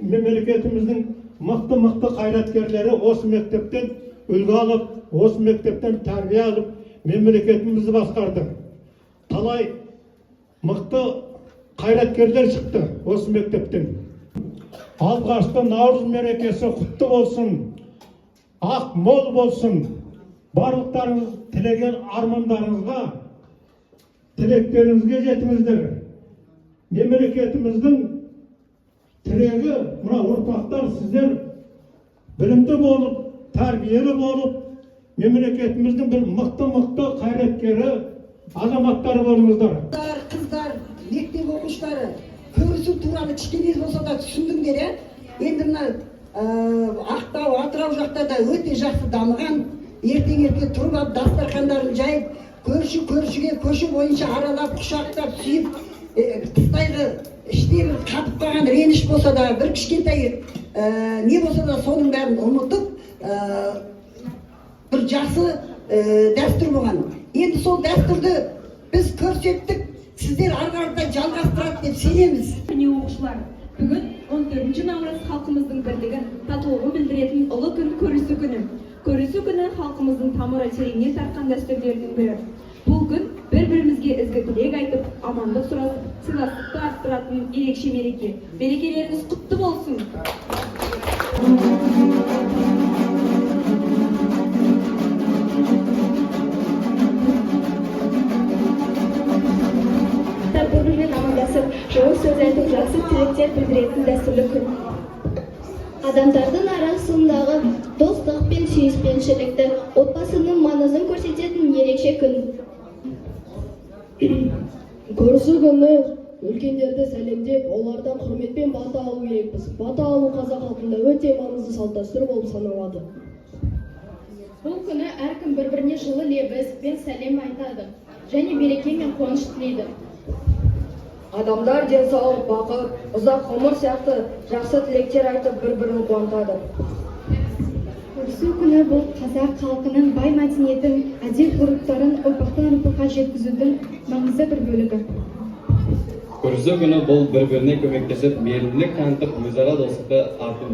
Memleketimizin mıhtı hayratkerleri осы mektepten үлгі alıp, осы mektepten terbiye alıp, memleketimizi baskardı. Talay mıhtı hayratkerler çıktı осы mektepten. Alғашқы Navruz мерекесі құтты болсын, ақ мол болсын. Барлықтарыңыз тілеген армандарыңызға, тілектеріңізге жетіңіздер. Memleketimizдің тілегі, мына ұрпақтар сіздер білімді болып, тәрбиелі болып, memleketimizдің бір мықты қайраткері, азаматтары болыңыздар. Қыздар, мектеп оқушылары, көрісу туралы кішкене болса да түсіндіңдер, енді мына Ақтау, Атырау жақтарда өте жақсы дамыған, ертең тұрып алып дастархандарын жайып, көршіге көші бойынша аралап, құшақтап, сүйіп, қыстайғы іштегі қатып қалған реніш болса да, бір кішкентай не болса да соның бәрін ұмытып, бір жақсы дәстүр болған. Енді сол дәстүрді біз көрсеттік, сіздер ары-қаратай жалғастырады деп сенеміз. Міне оқушылар, бүгін 14 наурыз халқымыздың бірлігін, татулығын білдіретін ұлы күн көрісу күні. Көрісу күні халқымыздың тамыры тереңнен тартқан дәстүрлердің бірі. Бұл күн бір-бірімізге ізгі тілек айтып, амандық сұрасып, сыйластықты арттыратын ерекше мереке. Мерекелеріңіз құтты болсын. Бір-бірімен амандасып, жылы сөз айтып, жақсы тілектер білдіретін дәстүрлі күн. Адамдардың арасындағы достық пен сүйіспеншілікті, отбасының маңызын көрсететін ерекше күн. Көрісу күні үлкендерді сәлемдеп, олардан құрметпен бата алу керекпіз. Бата алу қазақ халқында өте маңызды салт дәстүр болып саналады. Бұл күні әркім бір-біріне жылы лебіз бен сәлем айтады, және береке мен қуаныш тілейді. Адамдар денсаулық, бақыт, ұзақ ғұмыр сияқты жақсы тілектер айтып бір-бірін қуантады. Көрісу күні бұл қазақ халқының бай мәдениетін, әдет-ғұрыптарын ұрпақтан ұрпаққа жеткізудің маңызды бір бөлігі. Көрісу күні бұл бір-біріне көмектесіп, мейірімділік танытып, өзара достықты арту.